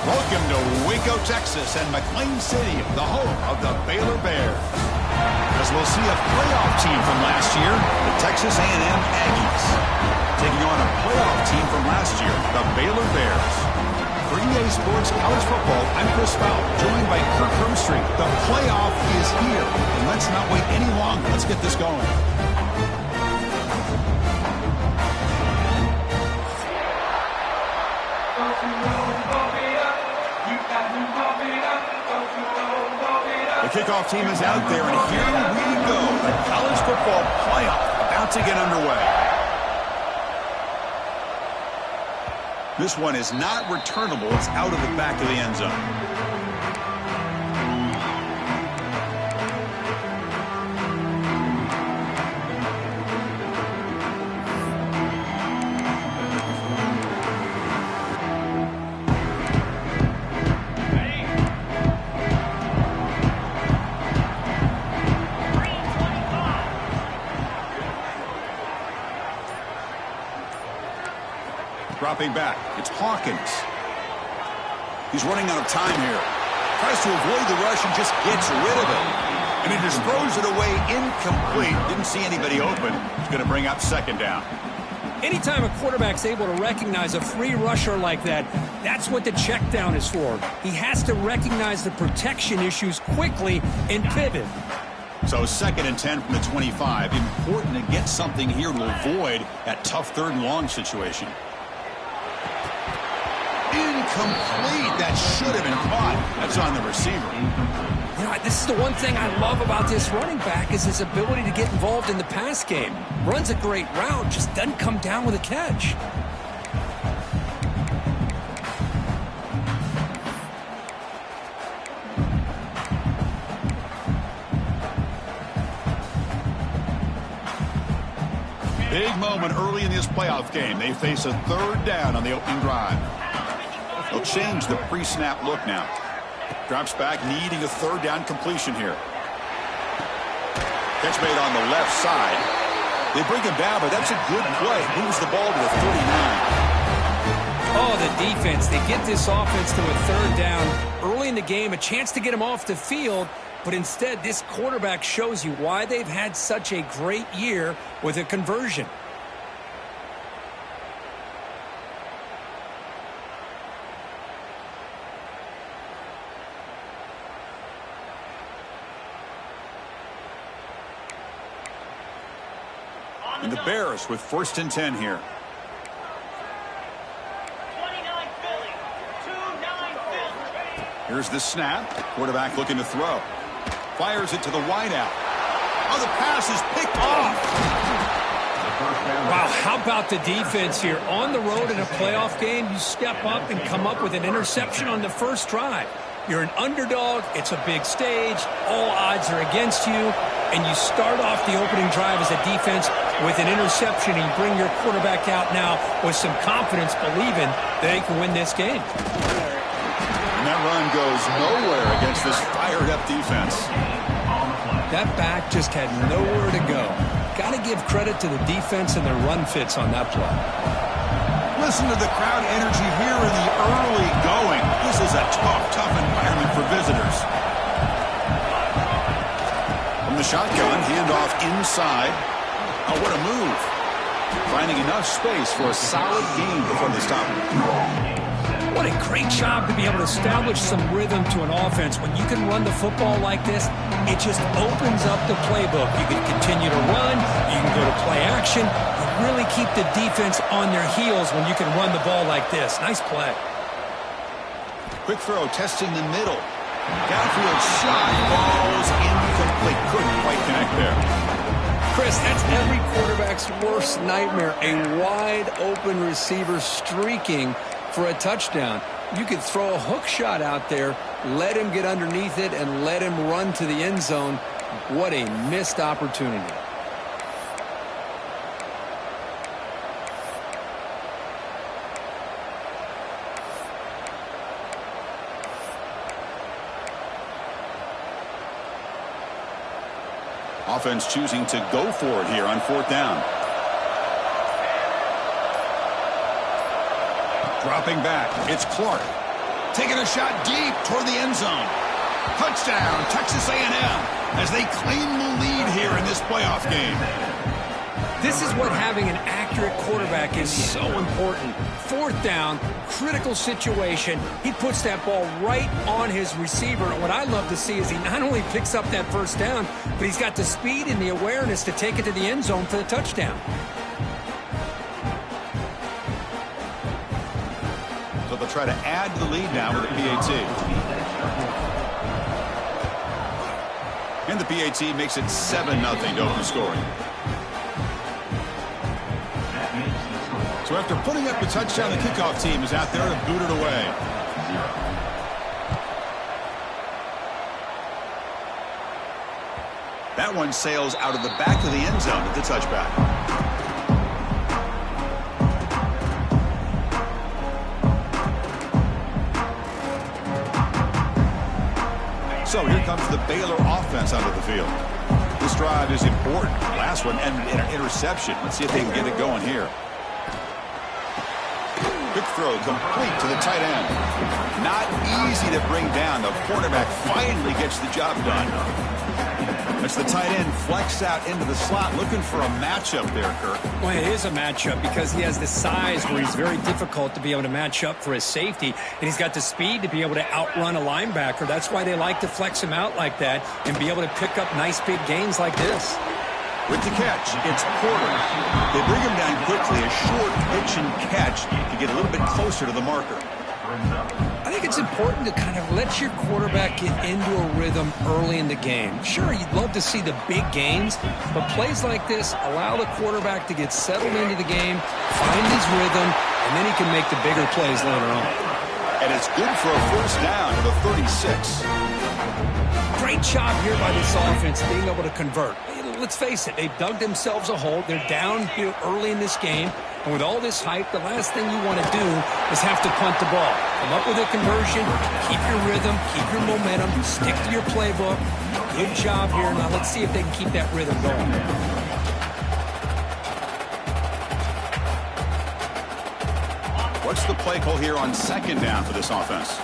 Welcome to Waco, Texas, and McLean City, the home of the Baylor Bears. As we'll see a playoff team from last year, the Texas A&M Aggies, taking on a playoff team from last year, the Baylor Bears. For EA Sports College Football, I'm Chris Fowl, joined by Kirk Hermstreet. The playoff is here, and let's not wait any longer. Let's get this going. The kickoff team is out there, and here we go. The college football playoff about to get underway. This one is not returnable. It's out of the back of the end zone. Dropping back, it's Hawkins. He's running out of time here. Tries to avoid the rush and just gets rid of it. And he just throws it away incomplete. Didn't see anybody open. He's going to bring up second down. Anytime a quarterback's able to recognize a free rusher like that, that's what the check down is for. He has to recognize the protection issues quickly and pivot. So 2nd and 10 from the 25. Important to get something here to avoid that tough 3rd and long situation. Incomplete. That should have been caught. That's on the receiver. You know, this is the one thing I love about this running back is his ability to get involved in the pass game. Runs a great route, just doesn't come down with a catch. Big moment early in this playoff game. They face a 3rd down on the opening drive. They'll change the pre-snap look now. Drops back, needing a 3rd down completion here. Catch made on the left side. They bring him down, but that's a good play. Moves the ball to the 39. Oh, the defense. They get this offense to a 3rd down early in the game, a chance to get him off the field, but instead this quarterback shows you why they've had such a great year with a conversion. And the Bears with 1st and 10 here. 29 Philly. 2-9 Philly. Here's the snap. Quarterback looking to throw. Fires it to the wideout. Oh, the pass is picked off. Wow, how about the defense here? On the road in a playoff game, you step up and come up with an interception on the first drive. You're an underdog. It's a big stage. All odds are against you. And you start off the opening drive as a defense with an interception. And you bring your quarterback out now with some confidence, believing they can win this game. And that run goes nowhere against this fired-up defense. That back just had nowhere to go. Got to give credit to the defense and their run fits on that play. Listen to the crowd energy here in the early going. This is a tough environment for visitors. From the shotgun, handoff inside. Oh, what a move. Finding enough space for a solid gain before they stop him. What a great job to be able to establish some rhythm to an offense. When you can run the football like this, it just opens up the playbook. You can continue to run. You can go to play action. You really keep the defense on their heels when you can run the ball like this. Nice play. Quick throw, testing the middle. Downfield shot, falls incomplete. Couldn't quite connect there. Chris, that's every quarterback's worst nightmare. A wide open receiver streaking for a touchdown. You could throw a hook shot out there, let him get underneath it, and let him run to the end zone. What a missed opportunity. Offense choosing to go for it here on 4th down. Dropping back, it's Clark. Taking a shot deep toward the end zone. Touchdown, Texas A&M, as they claim the lead here in this playoff game. This is what having an accurate quarterback is so important. Fourth down, critical situation. He puts that ball right on his receiver. And what I love to see is he not only picks up that first down, but he's got the speed and the awareness to take it to the end zone for the touchdown. So they'll try to add to the lead now with a PAT. And the PAT makes it 7-0 to open scoring. So after putting up the touchdown, the kickoff team is out there to boot it away. That one sails out of the back of the end zone at the touchback. So here comes the Baylor offense onto the field. This drive is important. Last one ended in an interception. Let's see if they can get it going here. Quick throw complete to the tight end. Not easy to bring down. The quarterback finally gets the job done. As the tight end flexed out into the slot, looking for a matchup there, Kirk. Well, it is a matchup because he has the size where he's very difficult to be able to match up for his safety, and he's got the speed to be able to outrun a linebacker. That's why they like to flex him out like that and be able to pick up nice big gains like this. With the catch, it's Porter. They bring him down quickly, a short pitch and catch to get a little bit closer to the marker. I think it's important to kind of let your quarterback get into a rhythm early in the game. Sure, you'd love to see the big gains, but plays like this allow the quarterback to get settled into the game, find his rhythm, and then he can make the bigger plays later on. And it's good for a first down to the 36. Great job here by this offense being able to convert. Let's face it, they've dug themselves a hole. They're down here early in this game. And with all this hype, the last thing you want to do is have to punt the ball. Come up with a conversion, keep your rhythm, keep your momentum, stick to your playbook. Good job here. Now let's see if they can keep that rhythm going. What's the play call here on second down for this offense?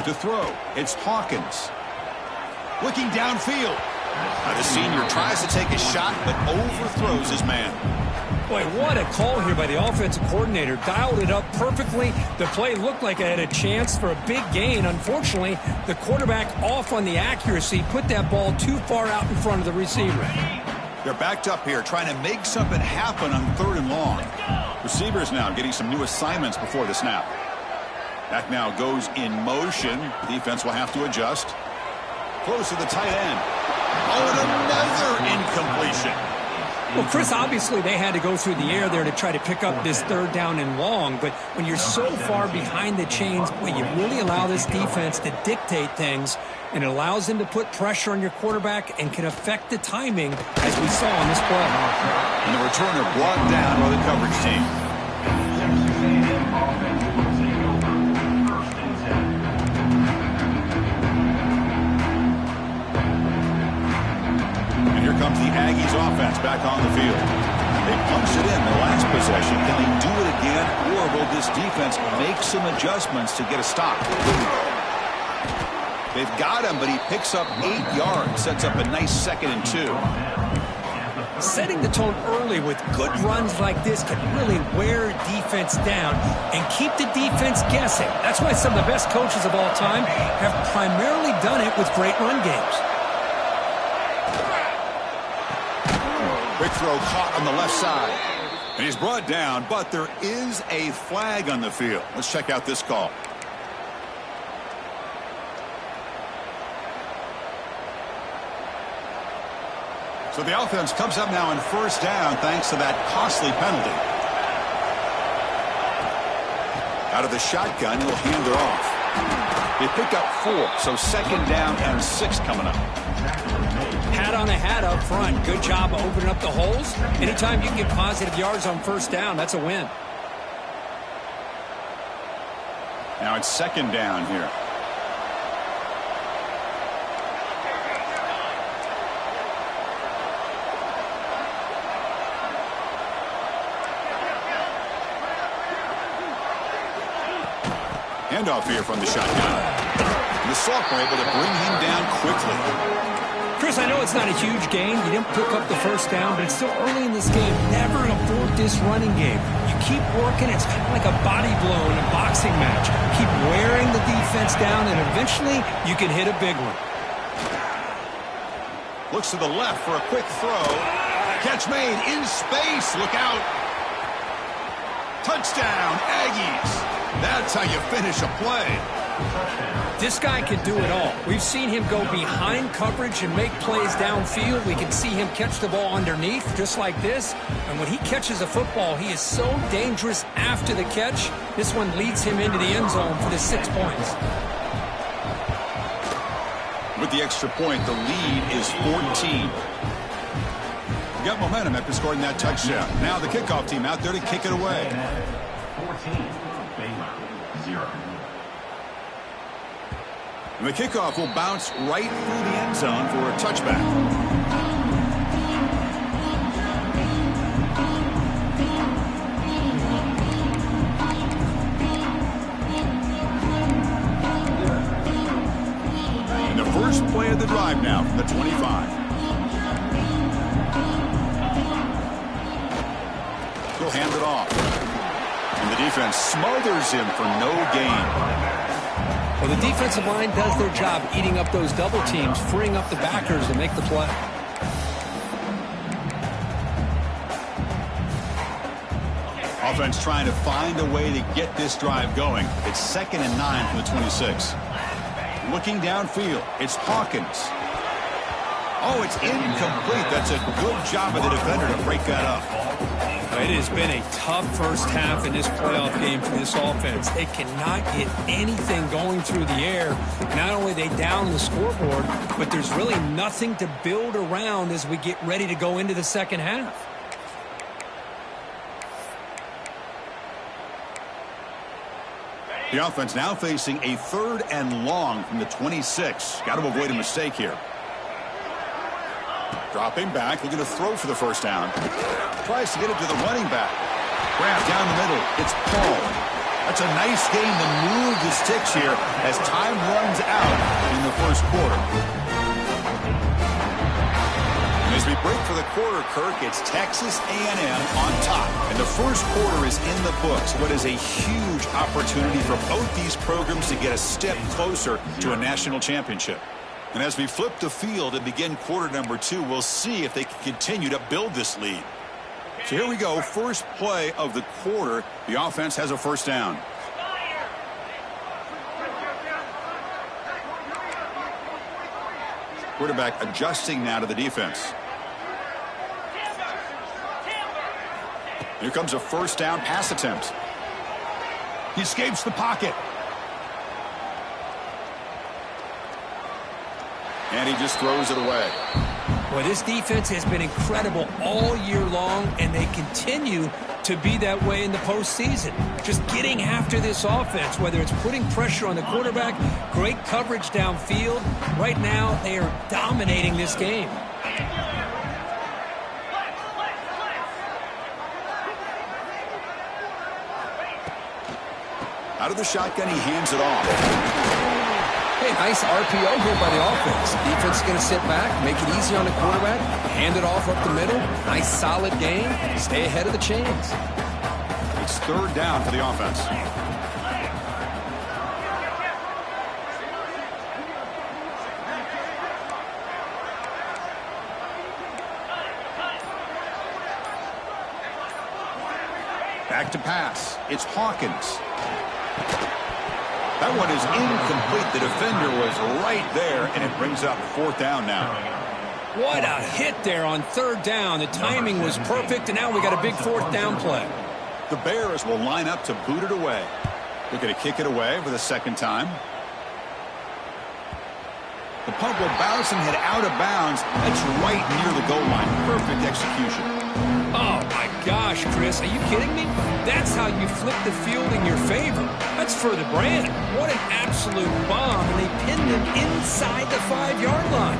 To throw, it's Hawkins. Looking downfield. Now the senior tries to take a shot, but overthrows his man. Boy, what a call here by the offensive coordinator. Dialed it up perfectly. The play looked like it had a chance for a big gain. Unfortunately, the quarterback off on the accuracy, put that ball too far out in front of the receiver. They're backed up here, trying to make something happen on 3rd and long. Receivers now getting some new assignments before the snap. That now goes in motion. Defense will have to adjust. Close to the tight end. Oh, and another incompletion. Well, Chris, obviously they had to go through the air there to try to pick up this 3rd down and long, but when you're so far behind the chains, boy, you really allow this defense to dictate things, and it allows them to put pressure on your quarterback and can affect the timing, as we saw on this play. And the returner brought down by the coverage team. Here comes the Aggies offense back on the field. They punched it in their last possession. Can they do it again, or will this defense make some adjustments to get a stop? They've got him, but he picks up 8 yards, sets up a nice 2nd and 2. Setting the tone early with good runs like this can really wear defense down and keep the defense guessing. That's why some of the best coaches of all time have primarily done it with great run games. Quick throw caught on the left side. And he's brought down, but there is a flag on the field. Let's check out this call. So the offense comes up now on 1st down thanks to that costly penalty. Out of the shotgun, he'll hand it off. They pick up 4, so 2nd down and 6 coming up. Hat on a hat up front. Good job of opening up the holes. Anytime you can get positive yards on 1st down, that's a win. Now it's 2nd down here. handoff here from the shotgun. And the sophomore able to bring him down quickly. Chris, I know it's not a huge gain. You didn't pick up the first down, but it's still early in this game. Never abort this running game. You keep working. It's kind of like a body blow in a boxing match. Keep wearing the defense down, and eventually you can hit a big one. Looks to the left for a quick throw. Catch made in space. Look out. Touchdown, Aggies. That's how you finish a play. This guy can do it all. We've seen him go behind coverage and make plays downfield. We can see him catch the ball underneath just like this. And when he catches a football, he is so dangerous after the catch. This one leads him into the end zone for the 6 points. With the extra point, the lead is 14. You got momentum after scoring that touchdown. Now the kickoff team out there to kick it away. 14, Baylor, 0. And the kickoff will bounce right through the end zone for a touchback. And the first play of the drive now from the 25. He'll hand it off. And the defense smothers him for no gain. Well, the defensive line does their job eating up those double teams, freeing up the backers to make the play. Offense trying to find a way to get this drive going. It's 2nd and 9 from the 26. Looking downfield, it's Hawkins. Oh, it's incomplete. That's a good job of the defender to break that up. It has been a tough first half in this playoff game for this offense. They cannot get anything going through the air. Not only are they down the scoreboard, but there's really nothing to build around as we get ready to go into the second half. The offense now facing a 3rd and long from the 26. Got to avoid a mistake here. Dropping back, looking to throw for the first down. Tries to get it to the running back. Grab down the middle. It's Paul. That's a nice game to move the sticks here as time runs out in the first quarter. And as we break for the quarter, Kirk, it's Texas A&M on top. And the first quarter is in the books. What is a huge opportunity for both these programs to get a step closer to a national championship. And as we flip the field and begin quarter number 2, we'll see if they can continue to build this lead. So here we go. First play of the quarter. The offense has a first down. Quarterback adjusting now to the defense. Here comes a first down pass attempt. He escapes the pocket. And he just throws it away. Well, this defense has been incredible all year long, and they continue to be that way in the postseason. Just getting after this offense, whether it's putting pressure on the quarterback, great coverage downfield. Right now, they are dominating this game. Out of the shotgun, he hands it off. Hey, nice RPO here by the offense. Defense is going to sit back, make it easy on the quarterback, hand it off up the middle. Nice solid game. Stay ahead of the chains. It's 3rd down for the offense. Back to pass. It's Hawkins. That one is incomplete. The defender was right there, and it brings up 4th down now. What a hit there on 3rd down. The timing was perfect, and now we got a big 4th down play. The Bears will line up to boot it away. They're going to kick it away for the 2nd time. The punt will bounce and head out of bounds. That's right near the goal line. Perfect execution. Oh, my gosh, Chris. Are you kidding me? That's how you flip the field in your favor. That's for the brand. What an absolute bomb. And they pinned him inside the 5-yard line.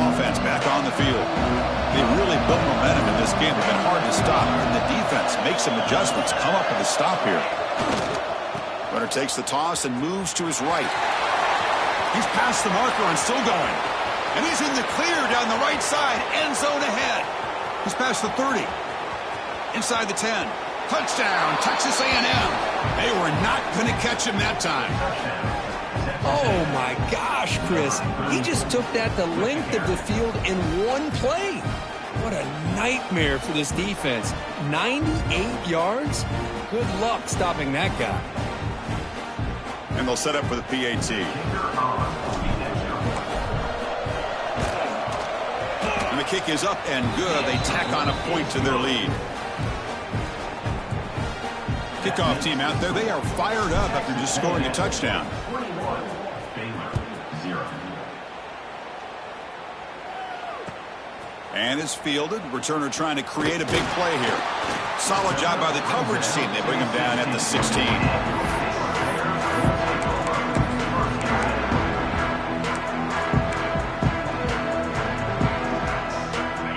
offense back on the field. They really built momentum in this game. They've been hard to stop. And the defense makes some adjustments, come up with a stop here. Runner takes the toss and moves to his right. He's past the marker and still going. And he's in the clear down the right side. End zone ahead. He's past the 30. Inside the 10. Touchdown, Texas A&M. They were not going to catch him that time. Oh, my gosh, Chris. He just took that the length of the field in one play. What a nightmare for this defense. 98 yards? Good luck stopping that guy. And they'll set up for the PAT. And the kick is up and good. They tack on a point to their lead. Kickoff team out there, they are fired up after just scoring a touchdown. 21, Baylor, 0. And it's fielded. Returner trying to create a big play here. Solid job by the coverage team. They bring him down at the 16.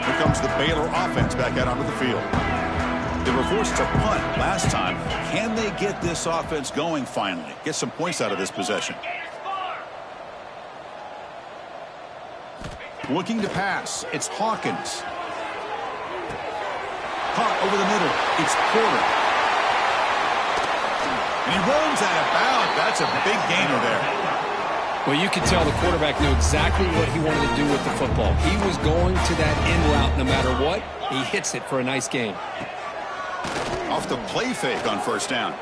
Here comes the Baylor offense back out onto the field. They were forced to punt last time. Can they get this offense going finally? Get some points out of this possession. Looking to pass. It's Hawkins. Caught over the middle. It's Porter. And he runs out of bounds. That's a big gainer there. Well, you can tell the quarterback knew exactly what he wanted to do with the football. He was going to that in route no matter what. He hits it for a nice gain. Off the play fake on first down.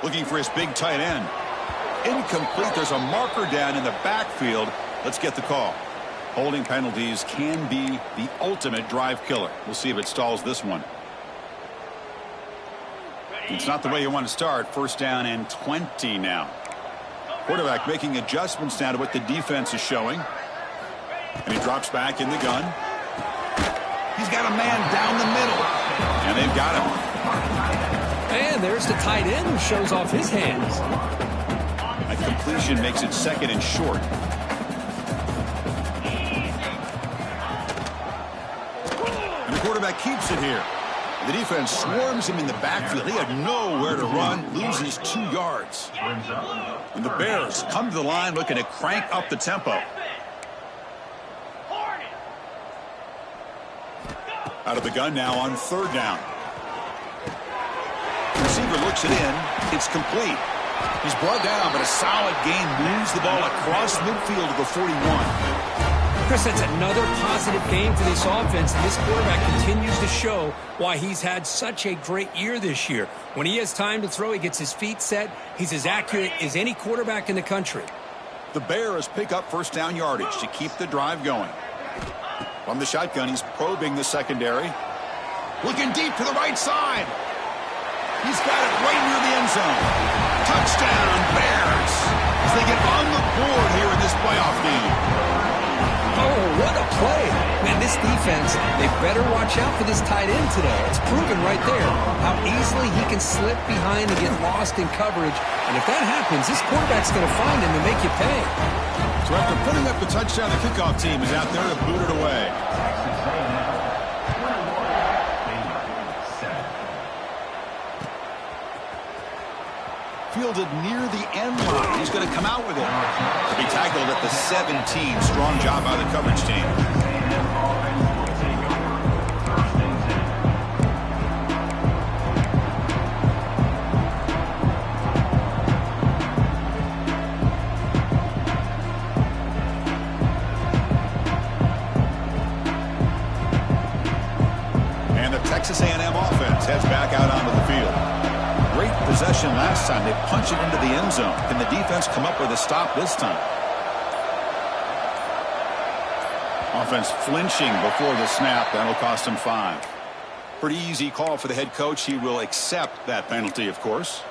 Looking for his big tight end. Incomplete. There's a marker down in the backfield. Let's get the call. Holding penalties can be the ultimate drive killer. We'll see if it stalls this one. It's not the way you want to start. First down and 20 now. Quarterback making adjustments now to what the defense is showing. And he drops back in the gun. He's got a man down the middle. And they've got him. And there's the tight end who shows off his hands. A completion makes it second and short. And the quarterback keeps it here. The defense swarms him in the backfield. He had nowhere to run, loses 2 yards. And the Bears come to the line looking to crank up the tempo. Out of the gun now on third down. Receiver looks it in. It's complete. He's brought down, but a solid gain moves the ball across midfield to the 41. Chris, that's another positive game for this offense. And this quarterback continues to show why he's had such a great year this year. When he has time to throw, he gets his feet set. He's as accurate as any quarterback in the country. The Bears pick up first down yardage to keep the drive going. From the shotgun, he's probing the secondary. Looking deep to the right side. He's got it right near the end zone. Touchdown, Bears, as they get on the board here in this playoff game. Oh, what a play. Man, this defense, they better watch out for this tight end today. It's proven right there how easily he can slip behind and get lost in coverage. And if that happens, this quarterback's going to find him and make you pay. So after putting up the touchdown, the kickoff team is out there to boot it away. Fielded near the end line. He's going to come out with it. To be tackled at the 17. Strong job by the coverage team. And the Texas A&M offense heads back out onto the field. Great possession last time. They punch it into the end zone. Can the defense come up with a stop this time? Offense flinching before the snap. That'll cost him 5. Pretty easy call for the head coach. He will accept that penalty, of course.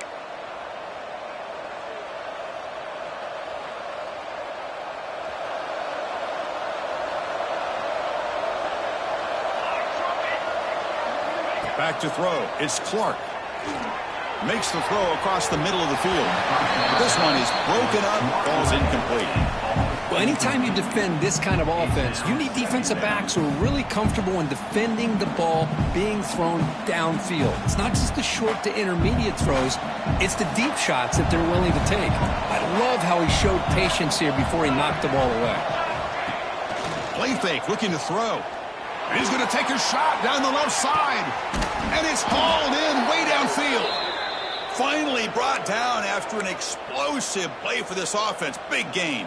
Back to throw. It's Clark. Makes the throw across the middle of the field. This one is broken up, falls incomplete. Well, anytime you defend this kind of offense, you need defensive backs who are really comfortable in defending the ball being thrown downfield. It's not just the short to intermediate throws, it's the deep shots that they're willing to take. I love how he showed patience here before he knocked the ball away. Play fake, looking to throw. And he's going to take a shot down the left side. And it's hauled in way downfield. Finally brought down after an explosive play for this offense. Big gain.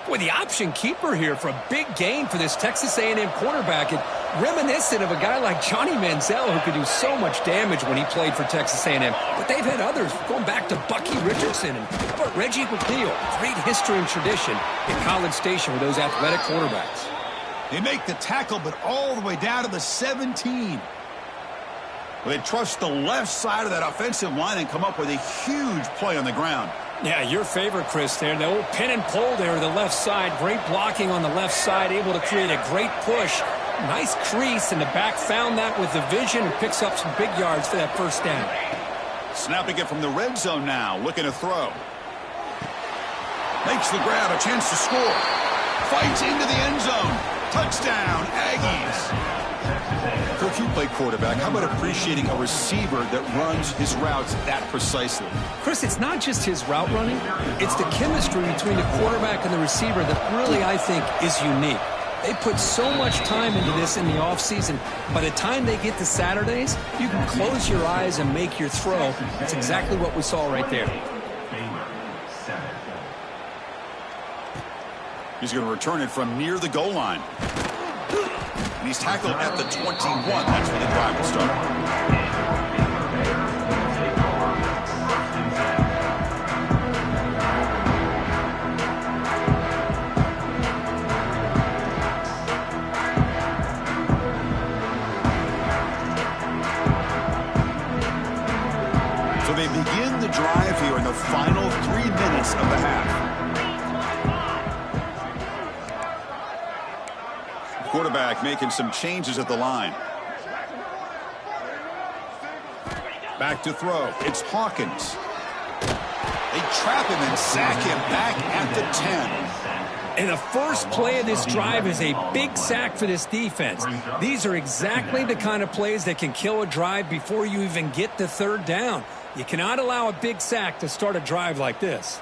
Boy, the option keeper here for a big gain for this Texas A&M quarterback. And reminiscent of a guy like Johnny Manziel who could do so much damage when he played for Texas A&M. But they've had others going back to Bucky Richardson and how about Reggie McNeil. Great history and tradition in College Station with those athletic quarterbacks. They make the tackle, but all the way down to the 17. Well, they trust the left side of that offensive line and come up with a huge play on the ground. Yeah, your favorite, Chris, there. The old pin and pull there to the left side. Great blocking on the left side, able to create a great push. Nice crease, and the back found that with the vision and picks up some big yards for that first down. Snapping it from the red zone now, looking to throw. Makes the grab, a chance to score. Fights into the end zone. Touchdown, Aggies. Coach, you play quarterback. How about appreciating a receiver that runs his routes that precisely? Chris, it's not just his route running. It's the chemistry between the quarterback and the receiver that really, I think, is unique. They put so much time into this in the offseason. By the time they get to Saturdays, you can close your eyes and make your throw. That's exactly what we saw right there. He's going to return it from near the goal line. And he's tackled at the 21. That's where the drive will start. So they begin the drive here in the final 3 minutes of the half. Quarterback making some changes at the line. Back to throw. It's Hawkins. They trap him and sack him back at the 10. And the first play of this drive is a big sack for this defense. These are exactly the kind of plays that can kill a drive before you even get to third down. You cannot allow a big sack to start a drive like this.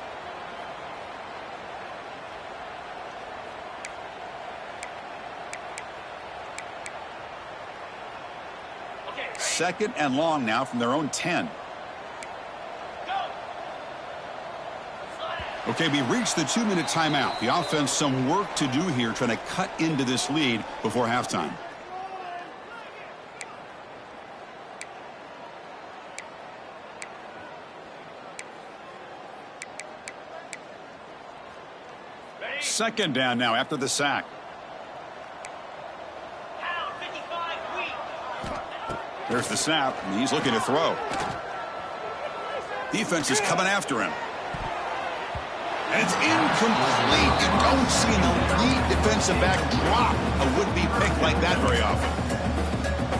Second and long now from their own 10. Okay, we reached the 2-minute timeout. The offense some work to do here trying to cut into this lead before halftime. Second down now after the sack. There's the snap, and he's looking to throw. Defense is coming after him. And it's incomplete. You don't see an elite defensive back drop a would-be pick like that very often.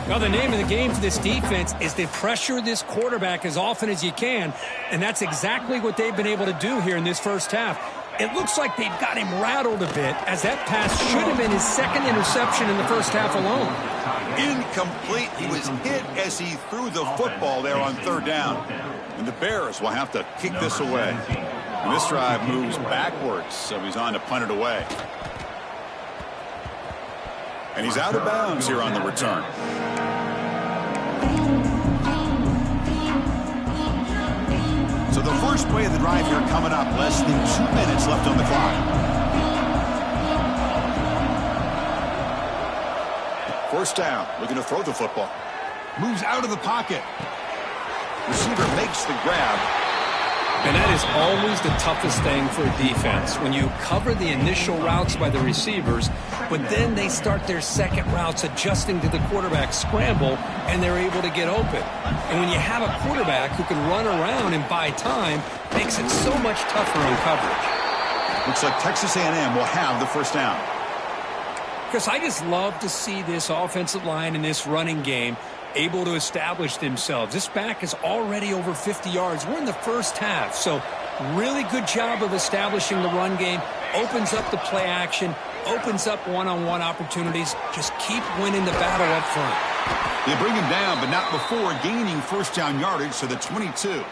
Well, the name of the game for this defense is to pressure this quarterback as often as you can, and that's exactly what they've been able to do here in this first half. It looks like they've got him rattled a bit, as that pass should have been his second interception in the first half alone. Incomplete. He was hit as he threw the football there on third down. And the Bears will have to kick this away. And this drive moves backwards, so he's on to punt it away. And he's out of bounds here on the return. So the first play of the drive here coming up. Less than 2 minutes left on the clock. First down, looking to throw the football. Moves out of the pocket. Receiver makes the grab. And that is always the toughest thing for a defense, when you cover the initial routes by the receivers, but then they start their second routes adjusting to the quarterback scramble, and they're able to get open. And when you have a quarterback who can run around and buy time, it makes it so much tougher on coverage. Looks like Texas A&M will have the first down. Because I just love to see this offensive line in this running game able to establish themselves. This back is already over 50 yards. We're in the first half, so really good job of establishing the run game, Opens up the play action, opens up one-on-one opportunities. Just keep winning the battle up front. They bring him down, but not before gaining first down yardage to the 22.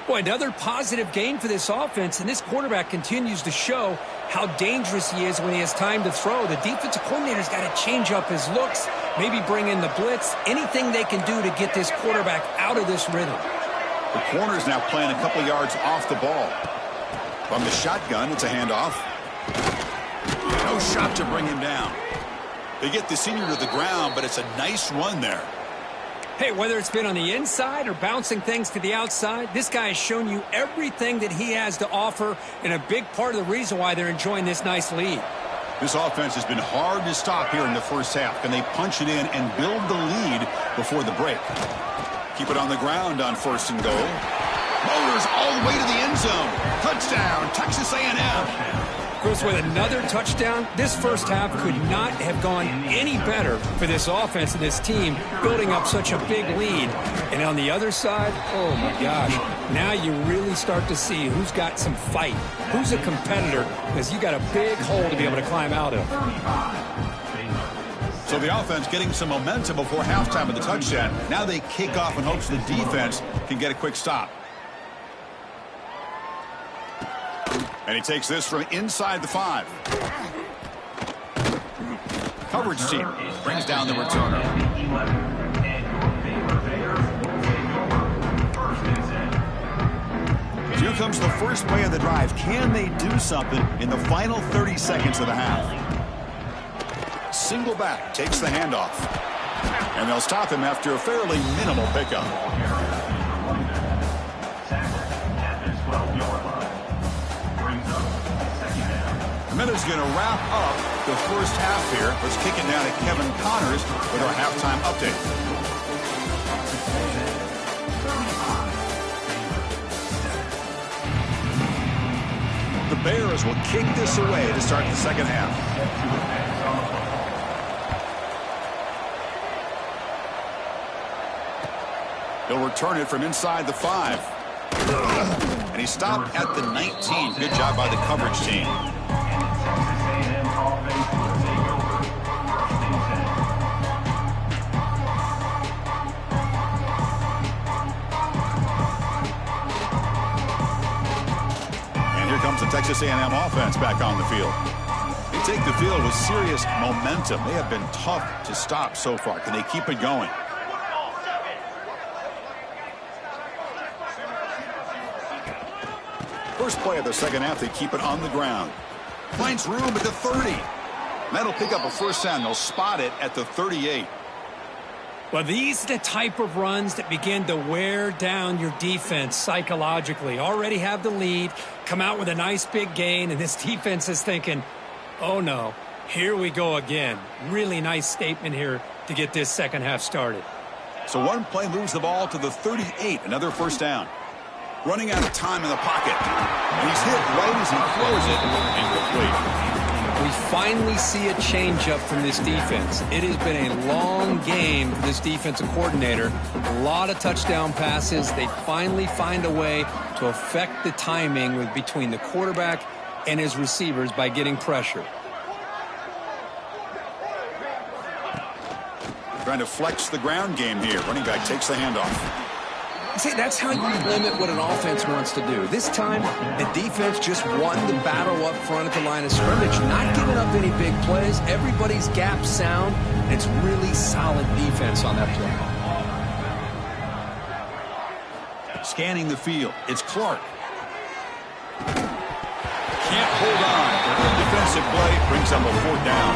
Boy, another positive gain for this offense, and this quarterback continues to show how dangerous he is when he has time to throw. The defensive coordinator's got to change up his looks, maybe bring in the blitz, anything they can do to get this quarterback out of this rhythm. The corner's now playing a couple yards off the ball. From the shotgun, it's a handoff. No shot to bring him down. They get the senior to the ground, but it's a nice run there. Hey, whether it's been on the inside or bouncing things to the outside, this guy has shown you everything that he has to offer, and a big part of the reason why they're enjoying this nice lead. This offense has been hard to stop here in the first half. Can they punch it in and build the lead before the break? Keep it on the ground on first and goal. Motors all the way to the end zone. Touchdown, Texas A&M. Chris, with another touchdown, this first half could not have gone any better for this offense and this team, building up such a big lead. And on the other side, oh my gosh, now you really start to see who's got some fight, who's a competitor, because you got a big hole to be able to climb out of. So the offense getting some momentum before halftime of the touchdown. Now they kick off in hopes the defense can get a quick stop. And he takes this from inside the 5. Coverage team brings down the returner. Here comes the first play of the drive. Can they do something in the final 30 seconds of the half? Single back takes the handoff. And they'll stop him after a fairly minimal pickup. Minute's going to wrap up the first half here. Let's kick it down to Kevin Connors with our halftime update. The Bears will kick this away to start the second half. He'll return it from inside the 5. And he stopped at the 19. Good job by the coverage team. The Texas A&M offense back on the field. They take the field with serious momentum. They have been tough to stop so far. Can they keep it going? First play of the second half, they keep it on the ground. Finds room at the 30. That'll pick up a first down. They'll spot it at the 38. Well, these are the type of runs that begin to wear down your defense psychologically. Already have the lead, come out with a nice big gain, and this defense is thinking, oh no, here we go again. Really nice statement here to get this second half started. So one play moves the ball to the 38, another first down. Running out of time in the pocket. And he's hit right as he throws it, incomplete. We finally see a changeup from this defense. It has been a long game for this defensive coordinator. A lot of touchdown passes. They finally find a way to affect the timing between the quarterback and his receivers by getting pressure. Trying to flex the ground game here. Running back takes the handoff. See, that's how you limit what an offense wants to do. This time, the defense just won the battle up front at the line of scrimmage, not giving up any big plays. Everybody's gap sound. It's really solid defense on that play. Scanning the field, it's Clark. Can't hold on. Good defensive play brings up a fourth down.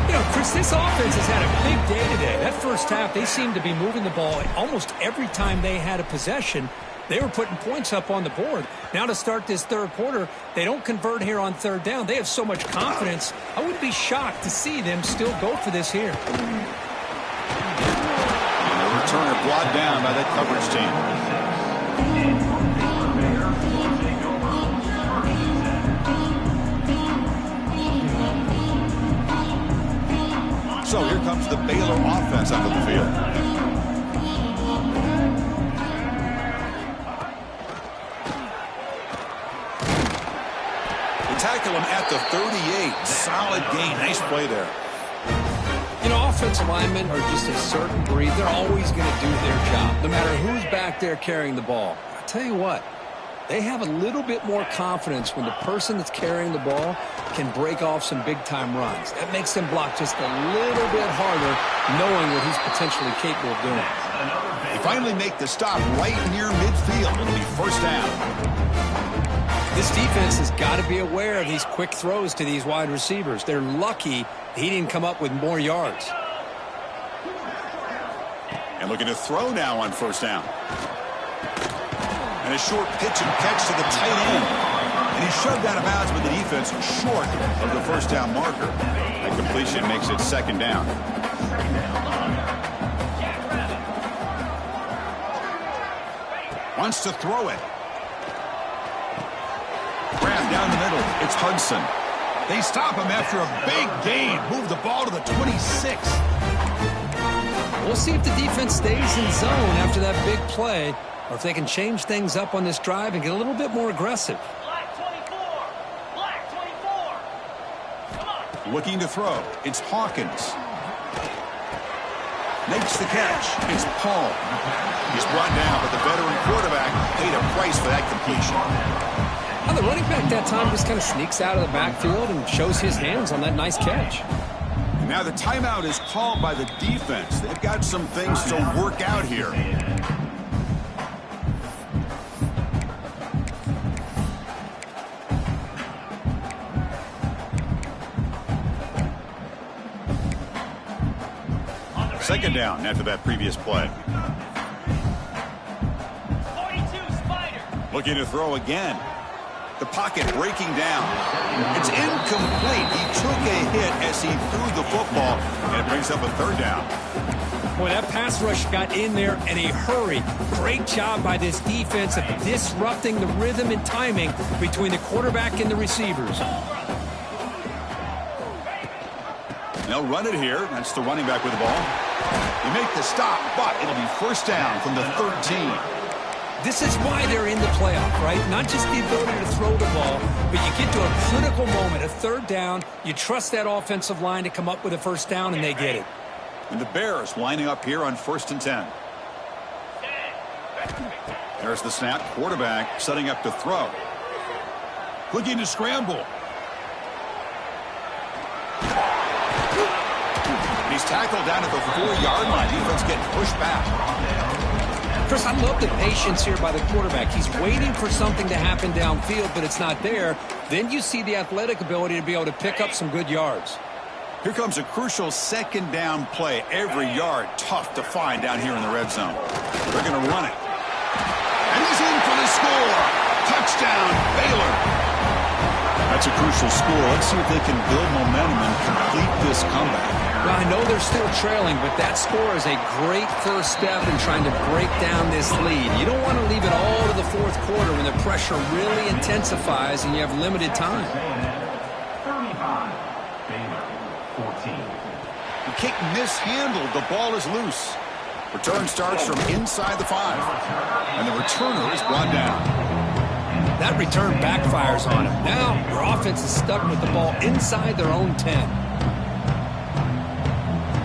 You know, Chris, this offense has had a big day today. That first half, they seemed to be moving the ball almost every time they had a possession. They were putting points up on the board. Now to start this third quarter, they don't convert here on third down. They have so much confidence. I wouldn't be shocked to see them still go for this here. And the returner brought down by that coverage team. So here comes the Baylor offense onto the field. tackle him at the 38. Solid gain. Nice play there. You know, offensive linemen are just a certain breed. They're always going to do their job, no matter who's back there carrying the ball. I'll tell you what, they have a little bit more confidence when the person that's carrying the ball can break off some big-time runs. That makes them block just a little bit harder, knowing what he's potentially capable of doing. They finally make the stop right near midfield. It'll be first down. This defense has got to be aware of these quick throws to these wide receivers. They're lucky he didn't come up with more yards. And looking to throw now on first down. And a short pitch and catch to the tight end. And he shoved out of bounds with the defense short of the first down marker. That completion makes it second down. Wants to throw it. Grab down the middle. It's Hudson. They stop him after a big gain. Move the ball to the 26. We'll see if the defense stays in zone after that big play, or if they can change things up on this drive and get a little bit more aggressive. Black 24. Black 24. Come on. Looking to throw. It's Hawkins. Makes the catch. It's Paul. He's brought down, but the veteran quarterback paid a price for that completion. Well, the running back that time just kind of sneaks out of the backfield and shows his hands on that nice catch. And now the timeout is called by the defense. They've got some things to work out here. Second down after that previous play. 42 Spider. Looking to throw again. The pocket breaking down. It's incomplete. He took a hit as he threw the football, and it brings up a third down. Boy, that pass rush got in there in a hurry. Great job by this defense of disrupting the rhythm and timing between the quarterback and the receivers. They'll run it here. That's the running back with the ball. They make the stop, but it'll be first down from the 13. This is why they're in the playoff, right? Not just the ability to throw the ball, but you get to a critical moment, a third down. You trust that offensive line to come up with a first down, and they get it. And the Bears lining up here on 1st and 10. There's the snap. Quarterback setting up to throw. Looking to scramble. He's tackled down at the 4-yard line. Defense getting pushed back. Chris, I love the patience here by the quarterback. He's waiting for something to happen downfield, but it's not there. Then you see the athletic ability to be able to pick up some good yards. Here comes a crucial second down play. Every yard tough to find down here in the red zone. They're going to run it. And he's in for the score. Touchdown, Baylor. That's a crucial score. Let's see if they can build momentum and complete this comeback. Well, I know they're still trailing, but that score is a great first step in trying to break down this lead. You don't want to leave it all to the fourth quarter when the pressure really intensifies and you have limited time. 35. Baylor, 14. The kick mishandled. The ball is loose. Return starts from inside the 5. And the returner is brought down. That return backfires on him. Now your offense is stuck with the ball inside their own 10.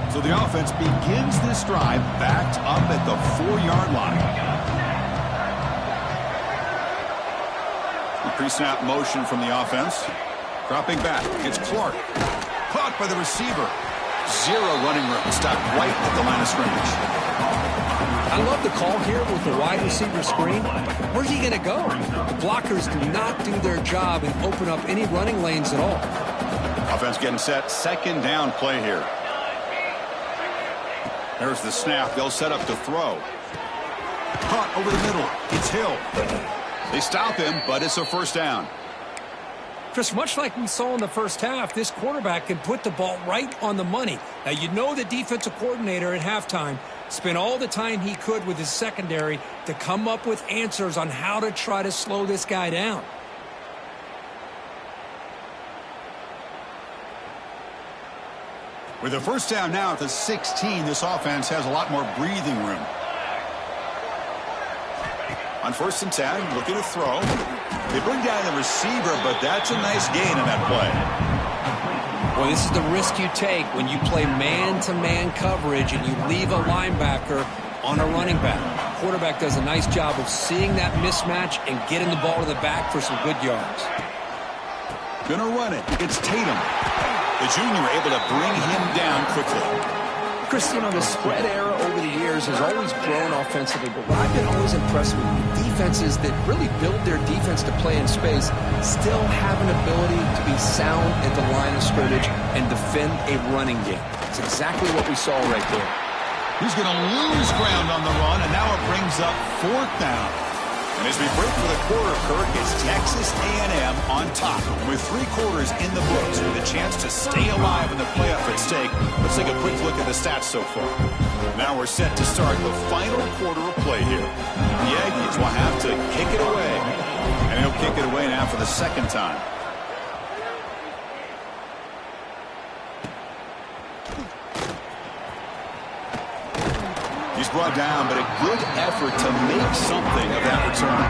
So the offense begins this drive backed up at the 4-yard line. The pre-snap motion from the offense. Dropping back. It's Clark. Caught by the receiver. 0 running room. Stopped right at the line of scrimmage. I love the call here with the wide receiver screen. Where's he going to go? The blockers do not do their job and open up any running lanes at all. Offense getting set. Second down play here. There's the snap. They'll set up to throw. Caught over the middle. It's Hill. They stop him, but it's a first down. Chris, much like we saw in the first half, this quarterback can put the ball right on the money. Now, you know the defensive coordinator at halftime spent all the time he could with his secondary to come up with answers on how to try to slow this guy down. With a first down now at the 16, this offense has a lot more breathing room. On 1st and 10, looking to throw. They bring down the receiver, but that's a nice gain in that play. Well, this is the risk you take when you play man-to-man coverage and you leave a linebacker on a running back. Quarterback does a nice job of seeing that mismatch and getting the ball to the back for some good yards. Gonna run it. It's Tatum. The junior able to bring him down quickly. Chris, you know, the spread era over the years has always grown offensively, but what I've been always impressed with defenses that really build their defense to play in space still have an ability to be sound at the line of scrimmage and defend a running game. It's exactly what we saw right there. He's going to lose ground on the run, and now it brings up 4th down. And as we break for the quarter, Kirk, it's Texas A&M on top with 3 quarters in the books with a chance to stay alive in the playoff at stake. Let's take a quick look at the stats so far. Now we're set to start the final quarter of play here. The Aggies will have to kick it away, and he'll kick it away now for the 2nd time. He's brought down, but a good effort to make something of that return.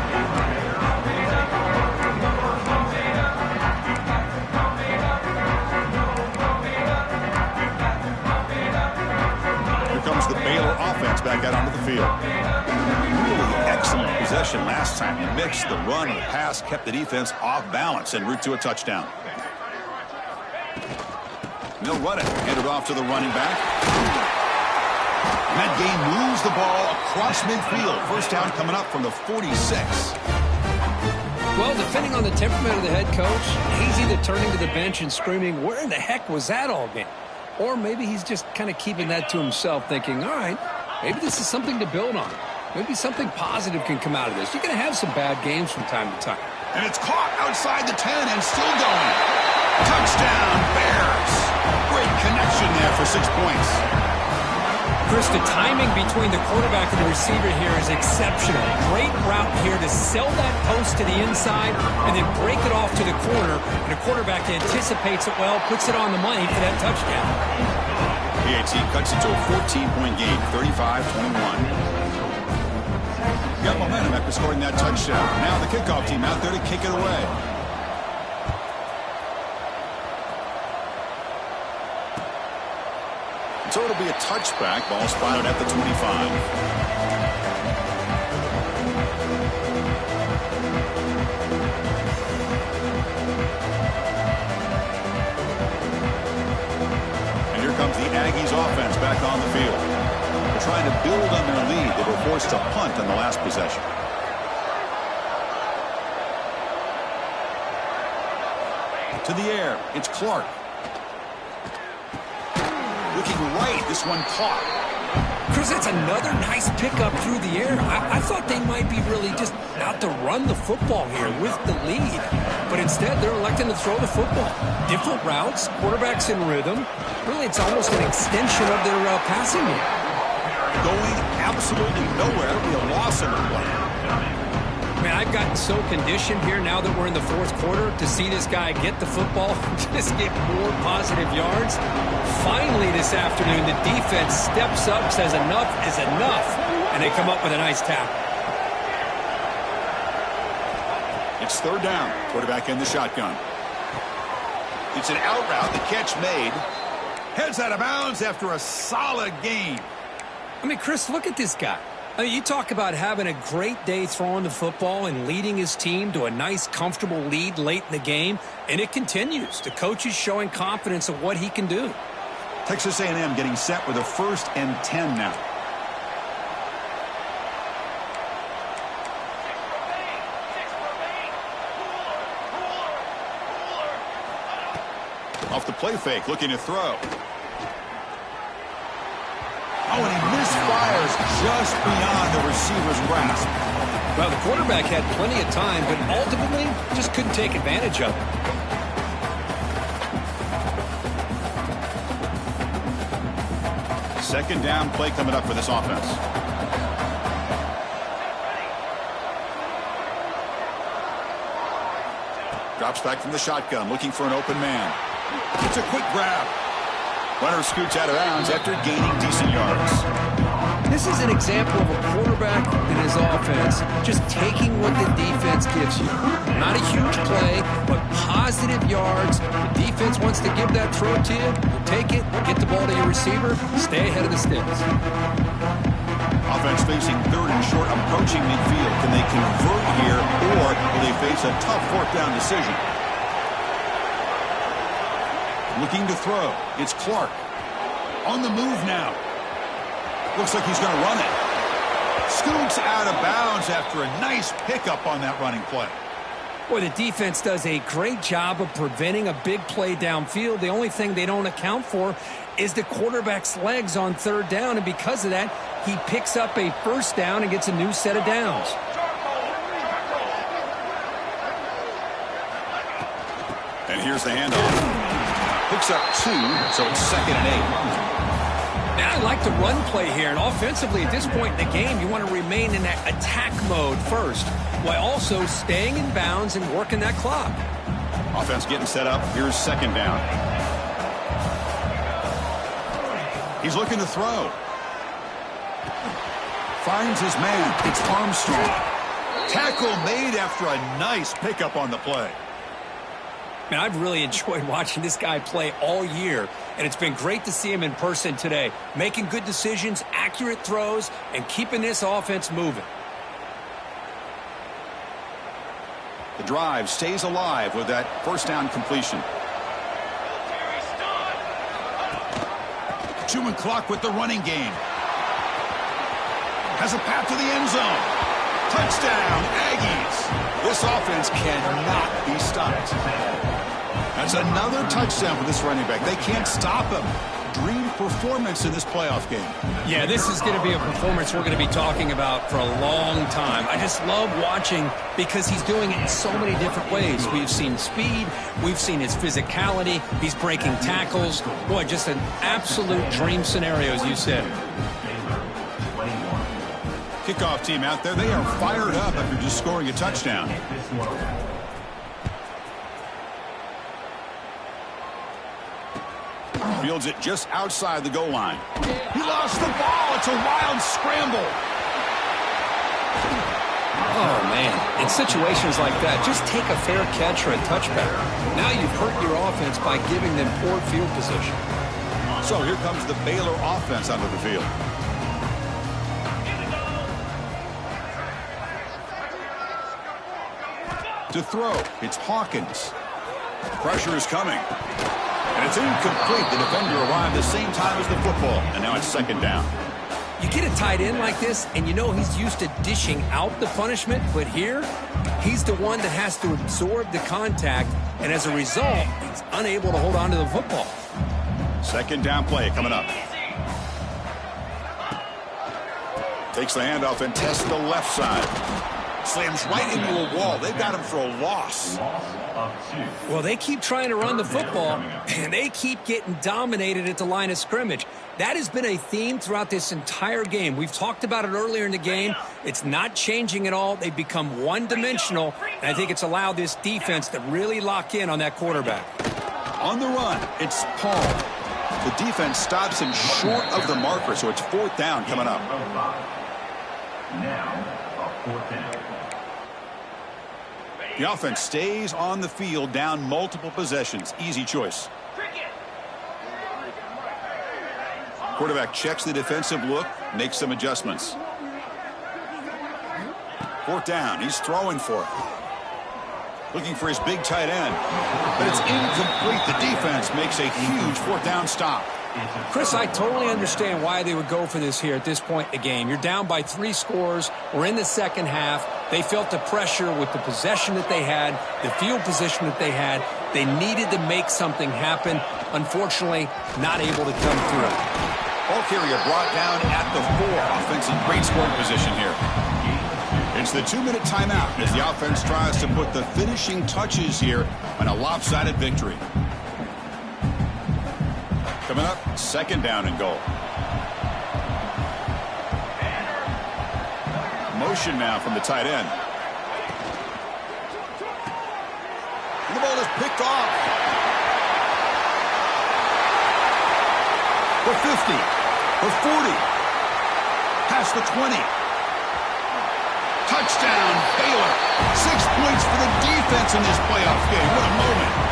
Here comes the Baylor offense back out onto the field. Really excellent possession last time. He mixed the run and the pass, kept the defense off balance en route to a touchdown. And they'll run it. Hand it off to the running back. That game moves the ball across midfield. 1st down coming up from the 46. Well, depending on the temperament of the head coach, he's either turning to the bench and screaming, where in the heck was that all game? Or maybe he's just kind of keeping that to himself, thinking, all right, maybe this is something to build on. Maybe something positive can come out of this. You're going to have some bad games from time to time. And it's caught outside the 10 and still going. Touchdown, Bears. Great connection there for 6 points. Chris, the timing between the quarterback and the receiver here is exceptional. Great route here to sell that post to the inside and then break it off to the corner. And the quarterback anticipates it well, puts it on the money for that touchdown. PAT cuts it to a 14-point game, 35-21. Got momentum after scoring that touchdown. Now the kickoff team out there to kick it away. So it'll be a touchback. Ball spotted at the 25. And here comes the Aggies offense back on the field. They're trying to build on their lead. They were forced to punt on the last possession. To the air. It's Clark. Looking right, this one caught. Chris, that's another nice pickup through the air. I thought they might be really just out to run the football here with the lead. But instead, they're electing to throw the football. Different routes, quarterbacks in rhythm. Really, it's almost an extension of their passing game. Going absolutely nowhere. It'll be a loss in the play. Man, I've gotten so conditioned here now that we're in the 4th quarter to see this guy get the football, just get more positive yards. Finally this afternoon, the defense steps up, says enough is enough, and they come up with a nice tackle. It's 3rd down. Quarterback in the shotgun. It's an out route. The catch made. Heads out of bounds after a solid game. I mean, Chris, look at this guy. I mean, you talk about having a great day throwing the football and leading his team to a nice, comfortable lead late in the game, and it continues. The coach is showing confidence of what he can do. Texas A&M getting set with a 1st and 10 now. Off the play fake, looking to throw. Oh, and he misfires just beyond the receiver's grasp. Well, the quarterback had plenty of time, but ultimately just couldn't take advantage of it. Second down play coming up for this offense. Drops back from the shotgun, looking for an open man. It's a quick grab. Runner scoots out of bounds after gaining decent yards. This is an example of a quarterback and his offense just taking what the defense gives you. Not a huge play, but positive yards. The defense wants to give that throw to you. You take it, get the ball to your receiver, stay ahead of the sticks. Offense facing third and short, approaching midfield. Can they convert here, or will they face a tough fourth down decision? Looking to throw. It's Clark. On the move now. Looks like he's going to run it. Scoots out of bounds after a nice pickup on that running play. Boy, the defense does a great job of preventing a big play downfield. The only thing they don't account for is the quarterback's legs on third down, and because of that, he picks up a first down and gets a new set of downs. And here's the handoff. Picks up 2, so it's 2nd and 8. Now, I like the run play here, and offensively at this point in the game, you want to remain in that attack mode first, while also staying in bounds and working that clock. Offense getting set up. Here's 2nd down. He's looking to throw. Finds his man. It's Armstrong. Tackle made after a nice pickup on the play. Man, I've really enjoyed watching this guy play all year, and it's been great to see him in person today, making good decisions, accurate throws, and keeping this offense moving. The drive stays alive with that first down completion. Chewing clock with the running game. Has a path to the end zone. Touchdown, Aggies. This offense cannot be stopped. That's another touchdown for this running back. They can't stop him. Dream performance in this playoff game. Yeah, this is going to be a performance we're going to be talking about for a long time. I just love watching because he's doing it in so many different ways. We've seen speed. We've seen his physicality. He's breaking tackles. Boy, just an absolute dream scenario, as you said. Kickoff team out there. They are fired up after just scoring a touchdown. Fields it just outside the goal line. He lost the ball. It's a wild scramble. Oh, man. In situations like that, just take a fair catch or a touchback. Now you've hurt your offense by giving them poor field position. So here comes the Baylor offense onto the field. To throw, it's Hawkins. Pressure is coming. And it's incomplete. The defender arrived the same time as the football. And now it's 2nd down. You get a tight end like this, and you know he's used to dishing out the punishment. But here, he's the one that has to absorb the contact. And as a result, he's unable to hold on to the football. 2nd down play coming up. Takes the handoff and tests the left side. Slams right into a wall. They've got him for a loss. Well, they keep trying to run the football, and they keep getting dominated at the line of scrimmage. That has been a theme throughout this entire game. We've talked about it earlier in the game. It's not changing at all. They've become one-dimensional, and I think it's allowed this defense to really lock in on that quarterback. On the run, it's Paul. The defense stops him short of the marker, so it's 4th down coming up. Now, a 4th down. The offense stays on the field, down multiple possessions. Easy choice. Quarterback checks the defensive look, makes some adjustments. 4th down. He's throwing for it. Looking for his big tight end. But it's incomplete. The defense makes a huge 4th down stop. Chris, I totally understand why they would go for this here at this point in the game. You're down by 3 scores. We're in the second half. They felt the pressure with the possession that they had, the field position that they had. They needed to make something happen. Unfortunately, not able to come through. Ball carrier brought down at the 4. Offense in great scoring position here. It's the 2-minute timeout as the offense tries to put the finishing touches here on a lopsided victory. Coming up, 2nd down and goal. Motion now from the tight end. And the ball is picked off. The 50, the 40. Past the 20. Touchdown, Baylor. 6 points for the defense in this playoff game. What a moment.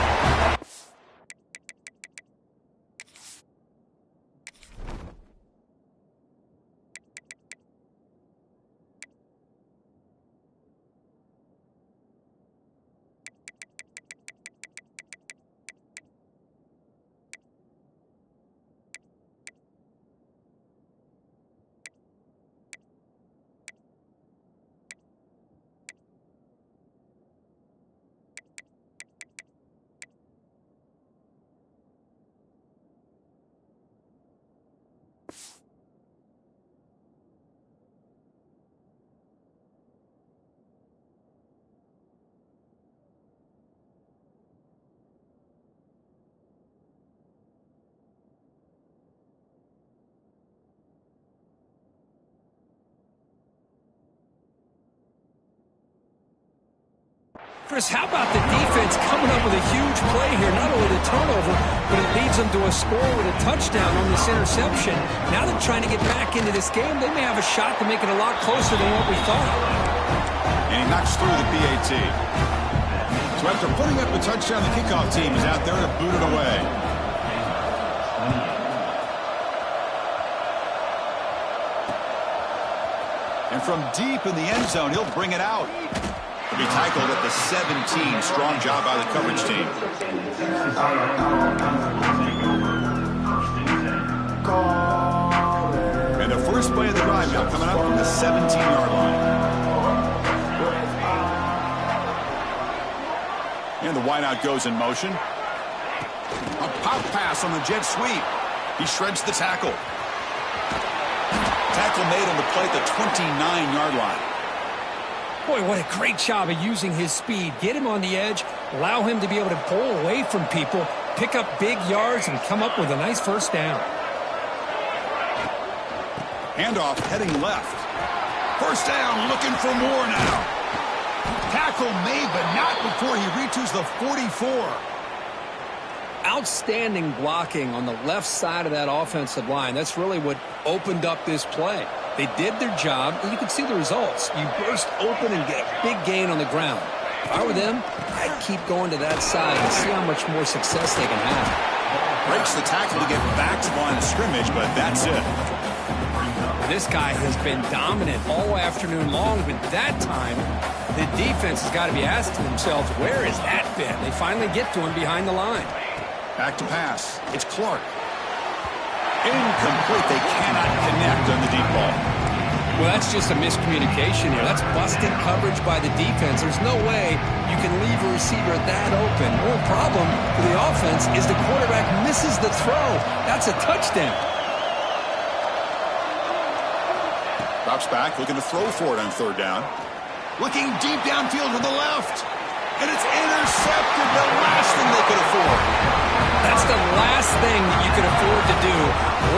Chris, how about the defense coming up with a huge play here? Not only the turnover, but it leads them to a score with a touchdown on this interception. Now they're trying to get back into this game. They may have a shot to make it a lot closer than what we thought. And he knocks through the PAT. So after putting up the touchdown, the kickoff team is out there to boot it away. And from deep in the end zone, he'll bring it out. He'll be tackled at the 17. Strong job by the coverage team. And the first play of the drive now coming up from the 17-yard line. And the wideout goes in motion. A pop pass on the jet sweep. He shreds the tackle. Tackle made on the play at the 29-yard line. Boy, what a great job of using his speed. Get him on the edge, allow him to be able to pull away from people, pick up big yards, and come up with a nice first down. Handoff heading left. First down, looking for more now. Tackle made, but not before he reaches the 44. Outstanding blocking on the left side of that offensive line. That's really what opened up this play. They did their job, and you can see the results. You burst open and get a big gain on the ground. If I were them, I'd keep going to that side and see how much more success they can have. Breaks the tackle to get back to the line of scrimmage, but that's it. This guy has been dominant all afternoon long, but that time, the defense has got to be asking themselves, where has that been? They finally get to him behind the line. Back to pass. It's Clark. Incomplete. They cannot connect on the deep ball. Well, that's just a miscommunication here. That's busted coverage by the defense. There's no way you can leave a receiver that open. One problem for the offense is the quarterback misses the throw. That's a touchdown. Drops back, looking to throw for it on third down. Looking deep downfield to the left. And it's intercepted. The last thing they could afford. That's the last thing that you could afford to do.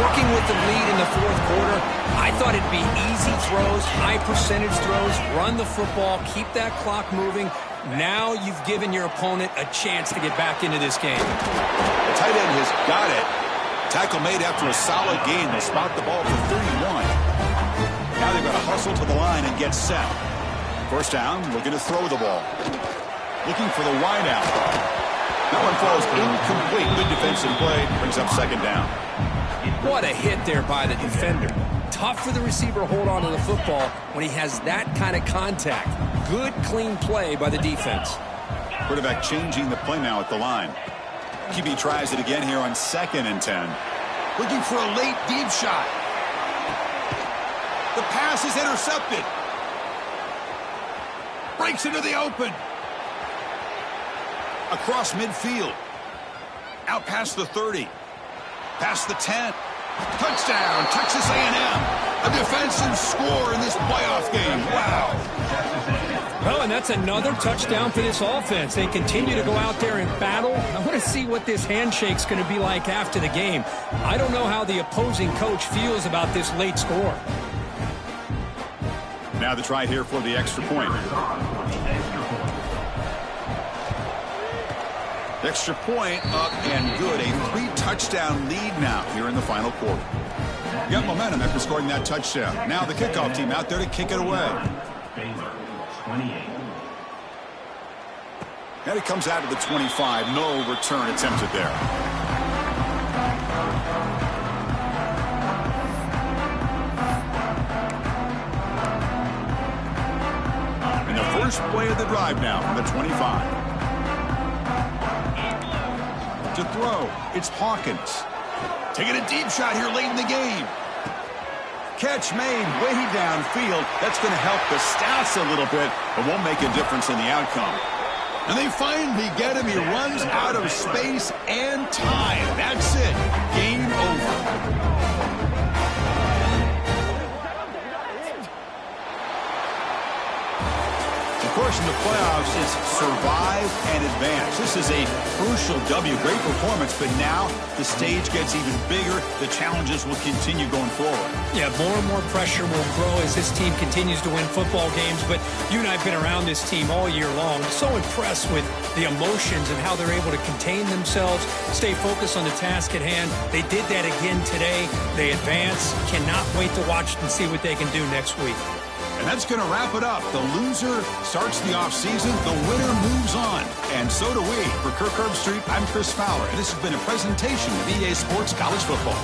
Working with the lead in the fourth quarter, I thought it'd be easy throws, high percentage throws, run the football, keep that clock moving. Now you've given your opponent a chance to get back into this game. The tight end has got it. Tackle made after a solid gain. They spot the ball for 31. Now they've got to hustle to the line and get set. First down, looking to throw the ball. Looking for the wideout. That one falls incomplete. Good defensive play. Brings up second down. What a hit there by the defender. Tough for the receiver to hold on to the football when he has that kind of contact. Good, clean play by the defense. Quarterback changing the play now at the line. QB tries it again here on 2nd and 10. Looking for a late deep shot. The pass is intercepted. Breaks into the open. Across midfield. Out past the 30. Past the 10. Touchdown, Texas A&M. A defensive score in this playoff game. Wow. Well, and that's another touchdown for this offense. They continue to go out there and battle. I want to see what this handshake's going to be like after the game. I don't know how the opposing coach feels about this late score. Now the try here for the extra point. Extra point up and good. A 3-touchdown lead now here in the final quarter. Got momentum after scoring that touchdown. Now the kickoff team out there to kick it away. Baylor, 28. And it comes out to the 25. No return attempted there. And the first play of the drive now from the 25. To throw, it's Hawkins. Taking a deep shot here late in the game. Catch made way downfield. That's going to help the stats a little bit, but won't make a difference in the outcome. And they finally get him. He runs out of space and time. That's it. Game over. Of course, in the playoffs, it's survive and advance. This is a crucial W. Great performance, but now the stage gets even bigger. The challenges will continue going forward. Yeah, more and more pressure will grow as this team continues to win football games. But you and I have been around this team all year long. So impressed with the emotions and how they're able to contain themselves, stay focused on the task at hand. They did that again today. They advance. Cannot wait to watch and see what they can do next week. And that's going to wrap it up. The loser starts the offseason. The winner moves on. And so do we. For Kirk Herbstreit, I'm Chris Fowler. And this has been a presentation of EA Sports College Football.